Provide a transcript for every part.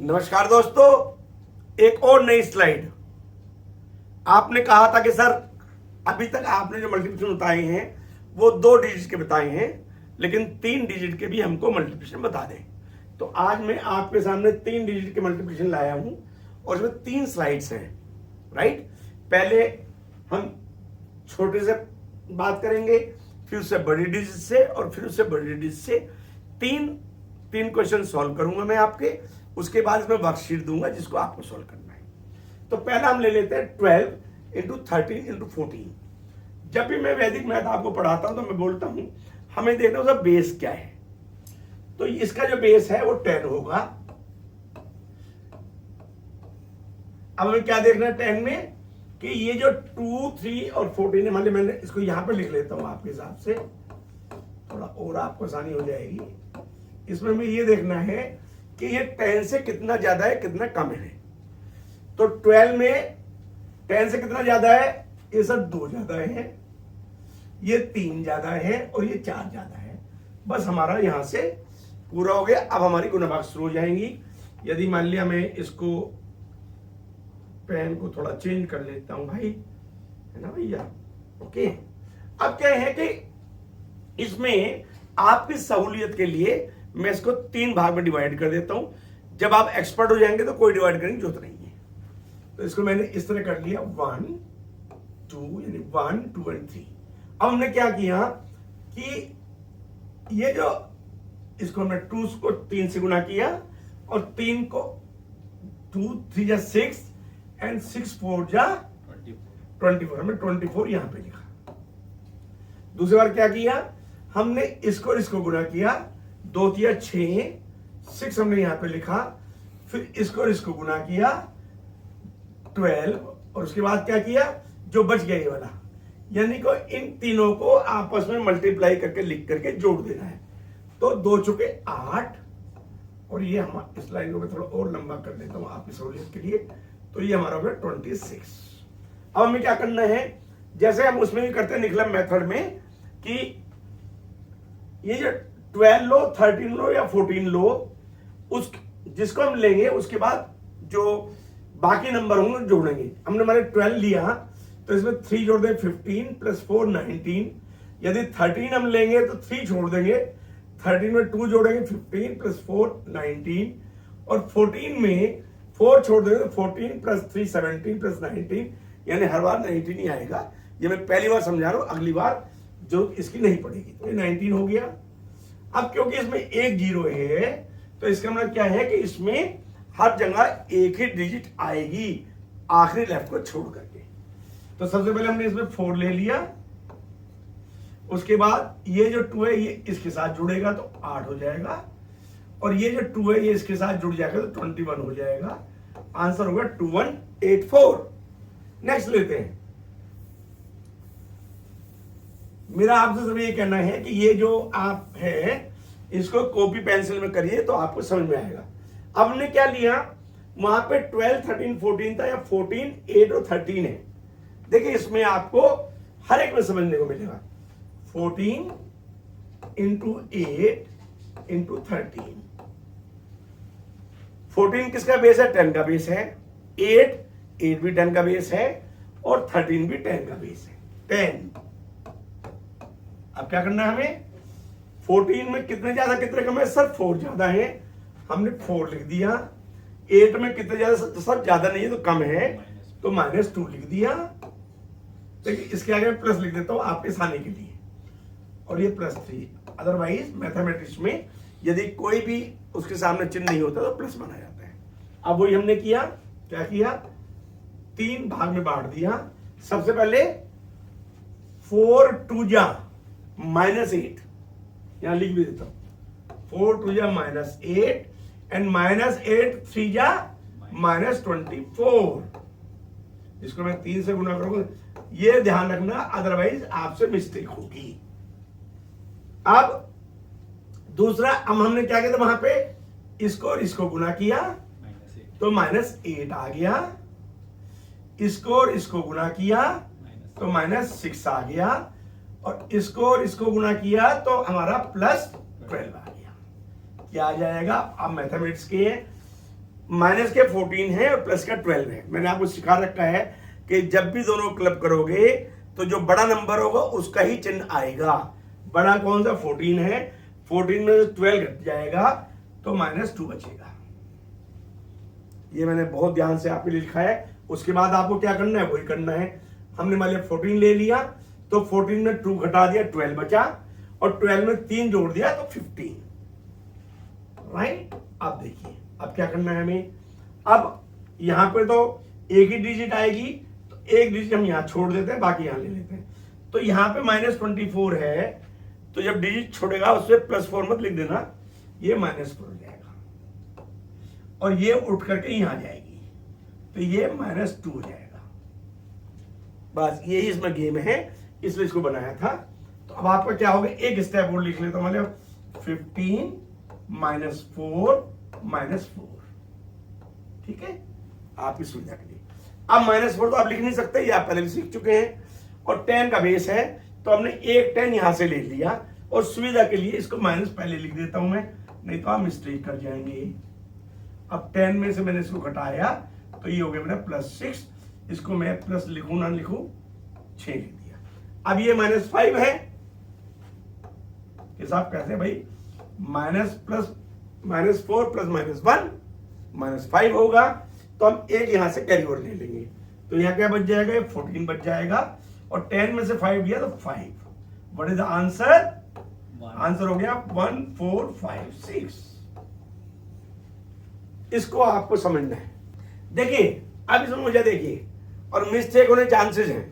नमस्कार दोस्तों, एक और नई स्लाइड। आपने कहा था कि सर अभी तक आपने जो मल्टीप्लिकेशन बताए हैं वो 2 डिजिट के बताए हैं, लेकिन 3 डिजिट के भी हमको मल्टीप्लिकेशन बता दें। तो आज मैं आपके सामने 3 डिजिट के मल्टीप्लिकेशन लाया हूं और इसमें 3 स्लाइड्स हैं। राइट, पहले हम छोटे से बात करेंगे, फिर उससे बड़ी डिजिट से और फिर उससे बड़ी डिजिट से तीन क्वेश्चन सॉल्व करूंगा मैं आपके। उसके बाद इसमें वर्कशीट दूंगा जिसको आपको सॉल्व करना है। तो पहला हम ले लेते हैं 12 इंटू 13 इंटू 14। जब भी मैं वैदिक मैथ आपको पढ़ाता हूं तो मैं बोलता हूं हमें देखना उसका बेस क्या है। तो इसका जो बेस है वो 10 होगा। अब हमें क्या देखना है 10 में कि ये जो 2, 3 और 14 है, मान लीजिए मैंने इसको यहां पे लिख लेता हूं आपके हिसाब से, थोड़ा और आपको आसानी हो जाएगी। इसमें हमें ये देखना है कि ये 10 से कितना ज्यादा है कितना कम है। तो 12 में 10 से कितना ज्यादा है, ये सब 2 ज्यादा है, ये 3 ज्यादा है और ये 4 ज्यादा है। बस हमारा यहां से पूरा हो गया। अब हमारी गुणभाग शुरू हो जाएंगी। यदि मान लिया मैं इसको पेन को थोड़ा चेंज कर लेता हूं भाई, है ना भैया। ओके, अब क्या है कि इसमें आपकी सहूलियत के लिए मैं इसको 3 भाग में डिवाइड कर देता हूं। जब आप एक्सपर्ट हो जाएंगे तो कोई डिवाइड करने की जरूरत नहीं है। तो इसको मैंने इस तरह कर लिया 1, 2 यानी 1, 2 और 3। अब हमने क्या किया कि ये जो इसको हमने 2 को 3 से गुना किया और 3 को 2, 3 जा 6 एंड 6, 4 जा 24। हमने 24 यहां पे लिखा। दूसरी बार क्या किया, हमने इसको गुना किया, 2 तिया 6, 6 हमने यहां पे लिखा, फिर इसको गुना किया 12 और उसके बाद क्या किया, जो बच गया ये वाला, यानी को इन तीनों को आपस में मल्टीप्लाई करके लिख करके जोड़ देना है। तो 2 चुके 8 और ये हम इस लाइन को मैं थोड़ा और लंबा कर देता हूं आपकी सहूलियत के लिए। तो ये हमारा हो गया 26। अब हमें क्या करना है, जैसे हम उसमें भी करते हैं निकलम मेथड में, कि ये जो 12 लो, 13 लो या 14 लो, उस जिसको हम लेंगे उसके बाद जो बाकी नंबर होंगे जोड़ेंगे। हमने हमारे 12 लिया तो इसमें 3 जोड़ दें, 15 प्लस 4 19। यदि 13 हम लेंगे तो 3 छोड़ देंगे, 13 में 2 जोड़ेंगे, 15 प्लस 4 19 और 14 में 4 छोड़ देंगे, 14 प्लस 3 17 प्लस 19, यानी हर बार 19 ही आएगा। ये मैं पहली बार समझा रहा हूं, अगली बार जो इसकी नहीं पड़ेगी। तो ये 19 हो गया। अब क्योंकि इसमें एक 0 है तो इसका मतलब क्या है कि इसमें हर जगह एक ही डिजिट आएगी आखिरी लेफ्ट को छोड़ करके। तो सबसे पहले हमने इसमें 4 ले लिया, उसके बाद ये जो 2 है ये इसके साथ जुड़ेगा तो 8 हो जाएगा, और ये जो 2 है ये इसके साथ जुड़ जाएगा तो 21 हो जाएगा। आंसर होगा 2184। नेक्स्ट लेते हैं। मेरा आपसे सभी ये कहना है कि ये जो आप है इसको कॉपी पेंसिल में करिए तो आपको समझ में आएगा। अब हमने क्या लिया, वहां पे 12, 13, 14 था, या 14, 8 और 13 है। देखिए इसमें आपको हर एक में समझने को मिलेगा। 14 इंटू 8 इंटू 13। 14 किसका बेस है, 10 का बेस है। 8 भी 10 का बेस है और 13 भी 10 का बेस है, 10। अब क्या करना है हमें, 14 में कितने ज्यादा कितने कम है, सर 4 ज्यादा है, हमने 4 लिख दिया। 8 में कितने ज्यादा, सर ज्यादा नहीं है तो कम है, तो -2 लिख दिया। देखिए इसके आगे प्लस लिख देता हूं आपके आसानी के लिए, और ये +3। अदरवाइज मैथमेटिक्स में यदि कोई भी उसके सामने चिन्ह नहीं होता तो प्लस बना जाता है। अब वही हमने किया, क्या किया, 3 भाग में बांट दिया। सबसे पहले 4 2 जा -8, यहां लिख भी देता हूं, 4 2 जा -8 एंड -8 3 जा -24। इसको मैं 3 से गुना करूंगा, ये ध्यान रखना, अदरवाइज आपसे मिस्टेक होगी। अब दूसरा, अब हमने क्या किया था, वहां पे इसको और इसको गुना किया तो -8 आ गया, इसको और इसको गुना किया तो -6 आ गया, और इसको और इसको गुना किया तो हमारा +12 आ गया। क्या आ जाएगा, अब मैथमेटिक्स के माइनस के 14 है और प्लस का 12 है। मैंने आपको सिखा रखा है कि जब भी दोनों क्लब करोगे तो जो बड़ा नंबर होगा उसका ही चिन्ह आएगा। बड़ा कौन सा 14 है, 14 में 12 घट जाएगा तो -2 बचेगा। ये मैंने बहुत ध्यान से आपके लिए लिखा है। उसके बाद आपको क्या करना है वही करना है। हमने मान लिया 14 ले लिया तो 14 में 2 घटा दिया 12 बचा, और 12 में 3 जोड़ दिया तो 15, राइट। अब देखिए अब क्या करना है हमें। अब यहां पे तो एक ही डिजिट आएगी तो एक डिजिट हम यहां छोड़ देते हैं, बाकी यहां ले लेते हैं। तो यहां पे -24 है, तो जब डिजिट छोड़ेगा उससे +4 मत लिख देना, ये -4 हो जाएगा और ये उठ करके यहां जाएगी तो ये -2 हो जाएगा। बस यही इसमें गेम है, इसलिए इसको बनाया था। तो अब आपका क्या होगा, एक स्टेप और लिख लेता हूं, मतलब 15 -4 -4, ठीक है, आपकी सुविधा के लिए। अब -4 तो आप लिख नहीं सकते, ये आप पहले भी सीख चुके हैं, और 10 का बेस है तो हमने एक 10 यहां से ले लिया, और सुविधा के लिए इसको माइनस पहले लिख देता हूं मैं, नहीं तो आप मिस्टेक कर जाएंगे। अब 10 में से मैंने इसको घटाया तो ये हो गया मेरा +6, इसको मैं प्लस लिखूं ना लिखूं, 6 लिख दिया। अब ये -5 है, हिसाब कैसे भाई, -4 + -1 -5 होगा, तो हम एक यहां से कैरी ओवर ले लेंगे, तो यहां क्या बच जाएगा, 14 बच जाएगा, और 10 में से 5 दिया तो 5। What is the answer? Answer हो गया 1 4 5 6। इसको आपको समझना है। देखिए अब इसमें मुझे देखिए, और मिस्टेक होने चांसेस हैं।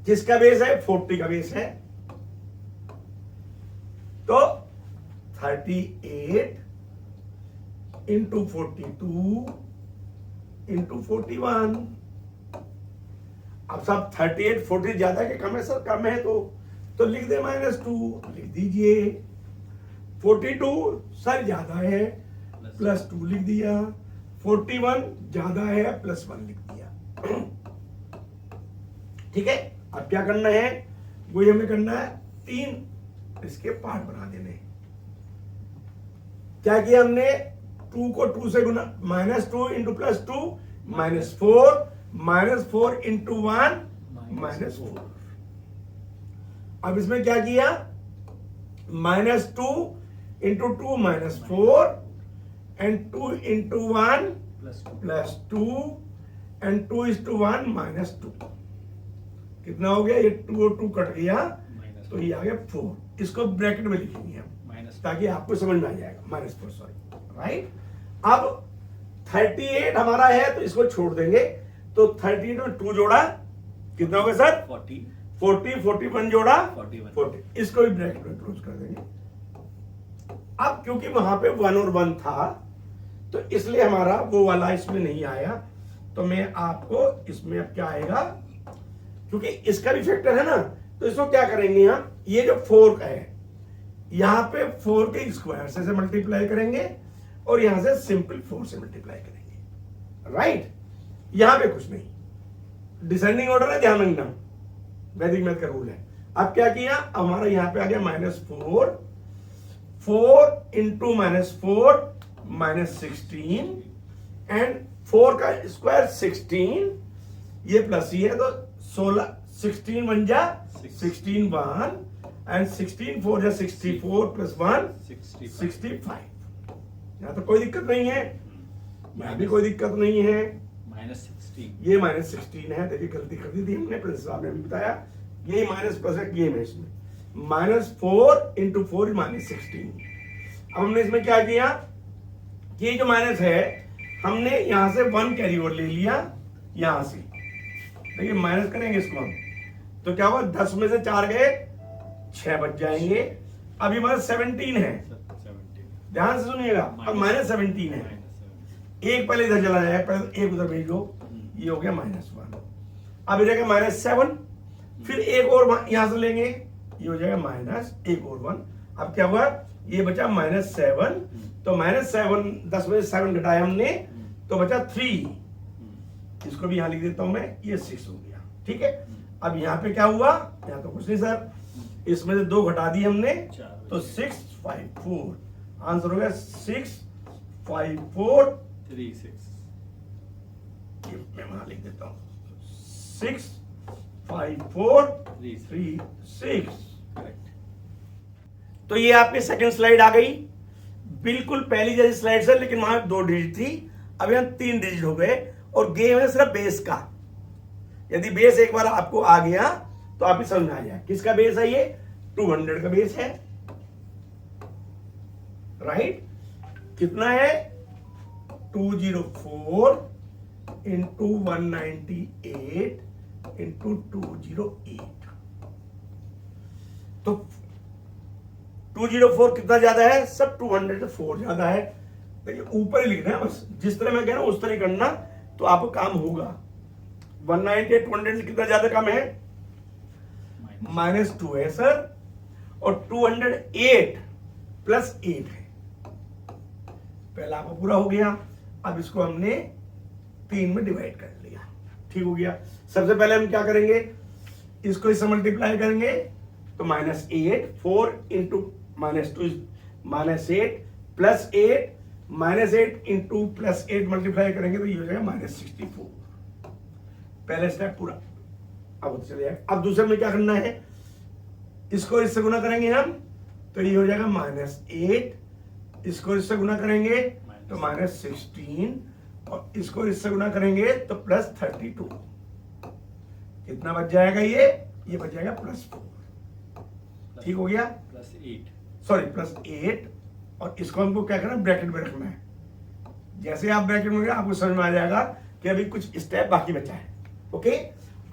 किसका बेस है, 40 का बेस है, तो 38 × 42 × 41। अब सब 38 40 ज्यादा के कम है सर, कम है तो लिख दे -2, लिख दीजिए। 42 सर ज्यादा है, +2 लिख दिया। 41 ज्यादा है, +1 लिख दिया। ठीक है, अब क्या करना है, वही हमें करना है, 3 इसके पार्ट बना देने। क्या किया हमने, 2 को 2 से गुना, -2 × +2 -4, -4 × 1 -4। अब इसमें क्या किया, -2 × 2 -4, and 2 × 1 +2, and 2 = 1 -2। कितना हो गया, ये 2 और 2 कट गया तो ये आ गया 4। इसको ब्रैकेट में लिखेंगे हम ताकि आपको समझ में आ जाएगा, -4 सॉरी, राइट। अब 38 हमारा है तो इसको छोड़ देंगे, तो 38 में 2 जोड़ा कितना हो गया सर, 40 41 जोड़ा 40, इसको भी ब्रैकेट में क्लोज कर देंगे। अब क्योंकि वहां पे 1 और 1 था तो इसलिए हमारा वो वाला इसमें नहीं आया, तो मैं आपको इसमें अब क्या आएगा, क्योंकि इसका भी फैक्टर है ना, तो इसको क्या करेंगे हम, ये जो 4 का है यहां पे 4 के स्क्वायर से मल्टीप्लाई करेंगे, और यहां से सिंपल 4 से मल्टीप्लाई करेंगे, राइट। यहां पे कुछ नहीं, डिसेंडिंग ऑर्डर है, ध्यान रखना, वैदिक मैथ का रूल है। अब क्या किया, हमारा यहां पे आ गया -4, 4 × -4 -16, एंड 4 का स्क्वायर 16, ये प्लस ही है तो 16, 16 बन जा 16 1, एंड 16 4 जा 64 + 1 65। यहां तो कोई दिक्कत नहीं है, यहां भी कोई दिक्कत नहीं है, -16, ये -16 है। देखिए गलती कर दी थी हमने, प्रिंसिपल साहब ने भी बताया, यही -+ का गेम है इसमें, -4 × 4 -16। अब हमने इसमें क्या किया, ये जो माइनस है हमने यहां से 1 कैरी ओवर ले लिया, यहां से देखिए माइनस करेंगे इसको हम, तो क्या हुआ, 10 में से 4 गए 6 बच जाएंगे। अभी हमारा 17 है, ध्यान से सुनिएगा, अब -17 है, एक पहले इधर चला जाएगा, पहले एक उधर भेज दो, ये हो गया -1। अब इधर -7, फिर एक और यहां से लेंगे, ये हो जाएगा -1 और 1। अब क्या हुआ, ये बचा -7, तो -7 10 में से 7 घटाया हमने तो बचा 3, इसको भी यहां लिख देता हूं मैं, ये 6 हो गया, ठीक है। अब यहां पे क्या हुआ, यहां तो कुछ नहीं सर, इसमें से 2 घटा दिए हमने तो 6 5 4, आंसर हो गया 6 5436, मैं वहां लिख देता हूं 65436। तो ये आपकी सेकंड स्लाइड आ गई, बिल्कुल पहली जैसी स्लाइड से, लेकिन वहां 2 डिजिट थी, अब यहां 3 डिजिट हो गए। और गेम है सिर्फ बेस का। यदि बेस एक बार आपको आ गया तो आप ही समझ में आ जाए किसका बेस है। ये 200 का बेस है, राइट। कितना है 204 इंटू 198 इंटू 208। तो 204 कितना ज्यादा है, सब 204 ज्यादा है। देखिए ऊपर ही लिखना है बस, जिस तरह मैं कह रहा हूं उस तरह करना तो आपको काम होगा। 198 200 से कितना ज्यादा कम है, -2 है सर, और 208 + 8 है। पहला आपका पूरा हो गया। अब इसको हमने 3 में डिवाइड कर लिया, ठीक हो गया। सबसे पहले हम क्या करेंगे, इसको इससे मल्टीप्लाई करेंगे तो -8, 4 इंटू -2 -8 + 8 -8 इंटू +8 मल्टीप्लाई करेंगे तो ये हो जाएगा -64। पहले स्टेप पूरा। अब चलिए अब दूसरे में क्या करना है, इसको इससे गुना करेंगे हम तो ये हो जाएगा -8, इसको इससे गुना करेंगे तो -16, और इसको इससे गुना करेंगे तो +32। कितना बच जाएगा, ये बच जाएगा +4, ठीक हो गया। +8 और इसको हमको क्या करना है, ब्रैकेट में रखना है। जैसे आप ब्रैकेट में आपको समझ में आ जाएगा कि अभी कुछ स्टेप बाकी बचा है। ओके,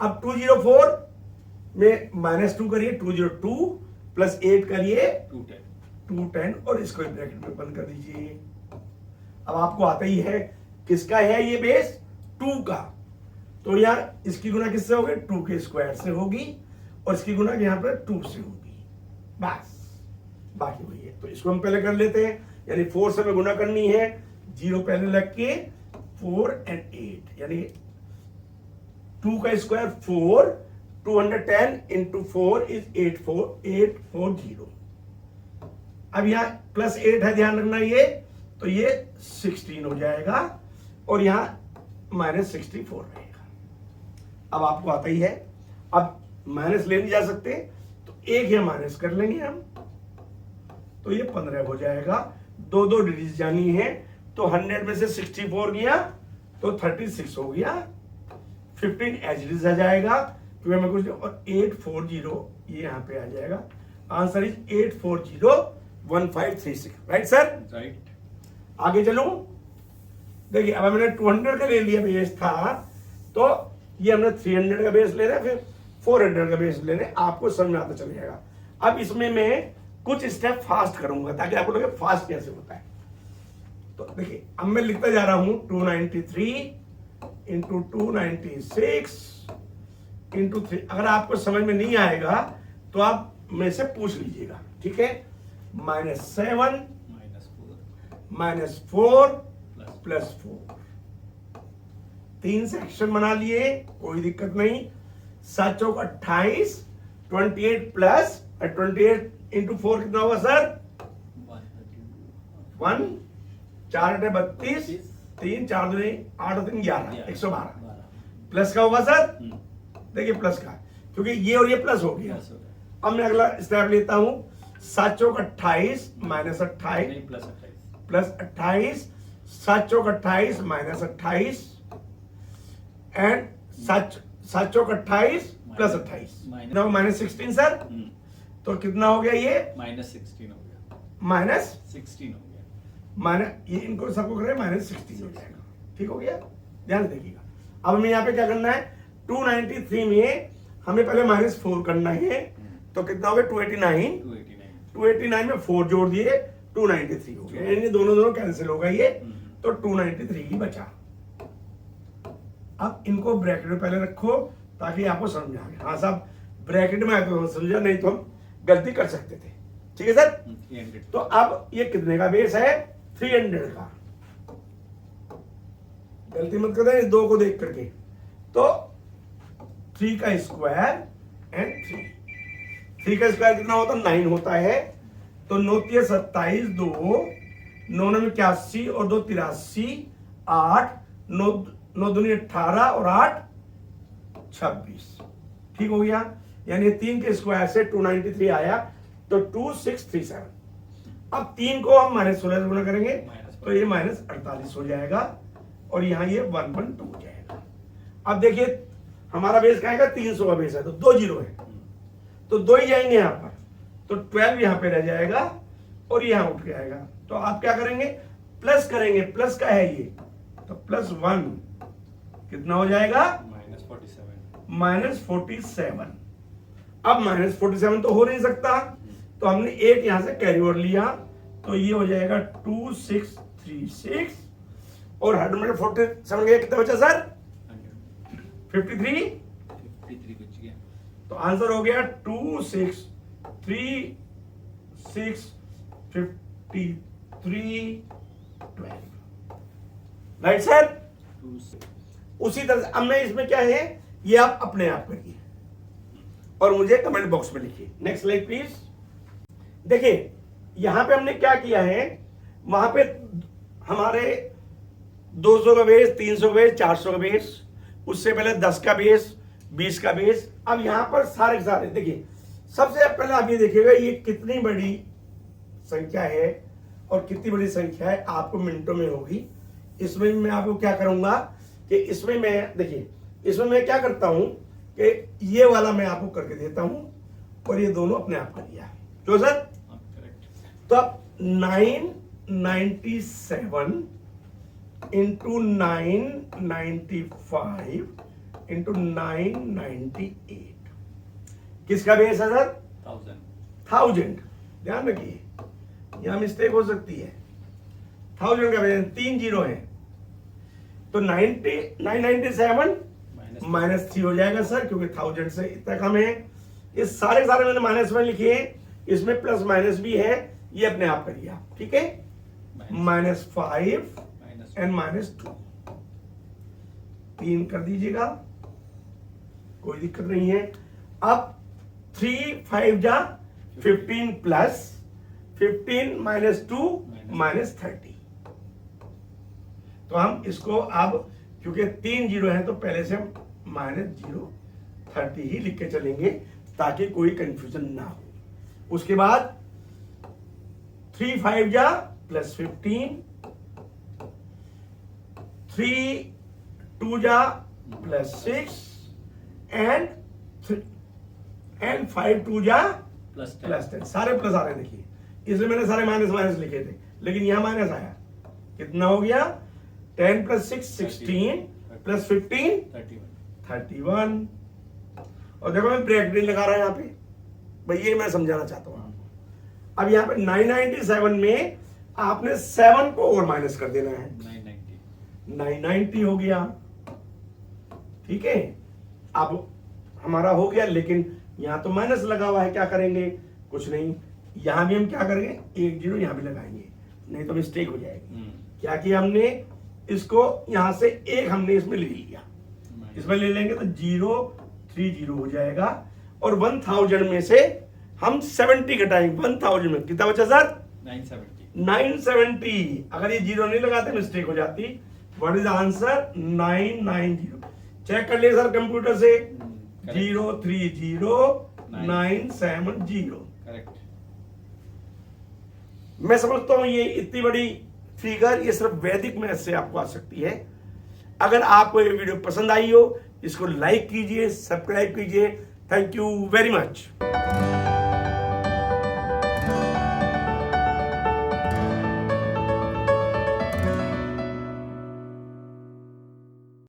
अब 204 में -2 करिए, 202 + 8 करिए 210, और इसको ब्रैकेट में बंद कर दीजिए। अब आपको आता ही है किसका है ये बेस, 2 का। तो यार इसकी गुना किससे होगी, 2 के स्क्वायर से होगी, और इसकी गुना यहाँ पर 2 से होगी, बस बाकी वही है। तो इसको हम पहले कर लेते हैं, यानी 4 से हमें गुना करनी है, 0 पहले लग के 4 और 8, यानी 2 का स्क्वायर 4, 210 इंटू 4 इज 840। अब यहाँ +8 है, ध्यान रखना ये, तो ये 16 हो जाएगा, और यहाँ -64 रहेगा। अब आपको आता ही है, अब माइनस ले नहीं जा सकते तो एक या माइनस कर लेंगे हम, तो ये 15 हो जाएगा। 2 डिजिट जानी है, तो 100 में से 64 गया तो 36 हो गया, 15 एज इट इज आ जाएगा, क्योंकि हमें कुछ, और 840 ये यहाँ पे आ जाएगा। Answer is 8401536, right sir, right. आगे चलूं, देखिए अब मैंने 200 का ले लिया बेस था, तो ये हमने 300 का बेस ले रहे हैं, फिर 400 का बेस ले रहे हैं, आपको समझ में आता चल जाएगा। अब इसमें मैं कुछ स्टेप फास्ट करूंगा ताकि आपको लगे फास्ट कैसे होता है। तो देखिए अब मैं लिखता जा रहा हूं 293 इंटू 296 इंटू 3। अगर आपको समझ में नहीं आएगा तो आप मेरे से पूछ लीजिएगा, ठीक है। -7 -4 +4, 3 सेक्शन बना लिए, कोई दिक्कत नहीं। 7 चौक 28, 28 प्लस 28 इंटू 4 कितना होगा सर, 1, 4 × 32, 3 4 2 8 और 3 11, 112 प्लस का होगा सर, देखिए प्लस का, क्योंकि ये और ये प्लस हो गया। अब मैं अगला स्टेप लेता हूं, 7 चौक 28 -28 plus 28, 7 Chowk 28 -28 and 7 Chowk 28 plus 28 -16 sir, तो कितना हो गया ये, -16 हो गया, -16 हो गया, ये इनको सबको करें -16 हो जाएगा, ठीक हो गया, ध्यान देखिएगा। अब हमें यहाँ पे क्या करना है, 293 में हमें पहले -4 करना है, तो कितना हो गया 289 में 4 जोड़ दिए 293 हो गया, यानी दोनों कैंसिल होगा ये, तो 293 ही बचा। अब इनको ब्रैकेट में पहले रखो ताकि आपको समझ में आ गया। हाँ साहब ब्रैकेट में आए तो समझा, नहीं तो हम गलती कर सकते थे, ठीक है सर। 300। तो अब ये कितने का बेस है, 300 का, गलती मत करना इस 2 को देख करके। तो 3 का स्क्वायर एंड 3 का स्क्वायर कितना होता है, 9 होता है, तो 9 × 27 2 9 में 81 और 2 83, 8, 9 दूनी 18 और 8 26। ठीक हो गया, यानी 3 के स्क्वायर से 293 आया, तो 2637। अब 3 को हम -16 से गुणा करेंगे तो ये -48 हो जाएगा और यहाँ ये 112 हो जाएगा। अब देखिए हमारा बेस क्या आएगा, 300 का बेस है तो 2 जीरो है, तो 2 ही जाएंगे यहाँ पर, तो 12 यहाँ पे रह जाएगा और यहाँ उठ के आएगा। तो आप क्या करेंगे, प्लस करेंगे, प्लस का है ये, तो +1 कितना हो जाएगा, -47। अब -47 तो हो नहीं सकता, तो हमने एक यहां से कैरी ओवर लिया, तो ये हो जाएगा 2636 और 147 का कितना बचा सर, 53 बच गया। तो आंसर हो गया 26365312। Right sir. उसी तरह से अब मैं इसमें क्या है, ये आप अपने आप करिए और मुझे कमेंट बॉक्स में लिखिए। Next slide please. देखिए यहां पे हमने क्या किया है, वहां पे हमारे 200 का बेस, 300 का बेस, 400 का बेस, उससे पहले 10 का बेस, 20 का बेस। अब यहां पर सारे सारे देखिए, सबसे पहले आप ये देखिएगा ये कितनी बड़ी संख्या है और कितनी बड़ी संख्या है आपको मिनटों में होगी। इसमें मैं आपको क्या करूंगा कि इसमें मैं देखिए, इसमें मैं क्या करता हूं कि ये वाला मैं आपको करके देता हूं और ये दोनों अपने आप कर दिया। क्यों सर? तो अब 997 इंटू 995 इंटू 998 किसका बेस है सर? 1000। ध्यान रखिए यहां मिस्टेक हो सकती है, 1000 का बेस 3 जीरो है, तो 997 -3 हो जाएगा सर, क्योंकि 1000 से इतना कम है। ये सारे मैंने -1 लिखे हैं, इसमें प्लस माइनस भी है, ये अपने आप करिए आप, ठीक है। -5 एंड -2 3 कर दीजिएगा, कोई दिक्कत नहीं है। अब 3 5 जा 15 प्लस 15 -2 -30। तो हम इसको अब क्योंकि 3 जीरो है तो पहले से हम -030 ही लिख के चलेंगे ताकि कोई कंफ्यूजन ना हो। उसके बाद 3 5 जा +15, 3 2 जा +6 एंड 5 2 जा +10। सारे प्लस आ रहे हैं देखिए, इसलिए मैंने सारे माइनस लिखे थे, लेकिन यहां माइनस आया, कितना हो गया 10 + 6 16 + 15 31। और देखो मैं ब्रैकेट नहीं लगा रहा यहाँ पे भाई, ये मैं समझाना चाहता हूँ आपको। अब यहाँ पे 997 में आपने 7 को और माइनस कर देना है, 990 हो गया, ठीक है। अब हमारा हो गया, लेकिन यहाँ तो माइनस लगा हुआ है, क्या करेंगे, कुछ नहीं, यहां भी हम क्या करेंगे 1 जीरो यहां भी लगाएंगे, नहीं तो मिस्टेक हो जाएगी। क्या किया हमने, इसको यहां से एक हमने इसमें ले लिया, इसमें ले लेंगे तो 030 हो जाएगा, और 1000 में से हम 70 घटाएंगे, 1000 में कितना बचा सर 970। अगर ये जीरो नहीं लगाते मिस्टेक हो जाती। What is answer 990। चेक कर लिए सर कंप्यूटर से, 030970। मैं समझता हूं ये इतनी बड़ी फिगर ये सिर्फ वैदिक मैथ से आपको आ सकती है। अगर आपको ये वीडियो पसंद आई हो, इसको लाइक कीजिए, सब्सक्राइब कीजिए। Thank you very much.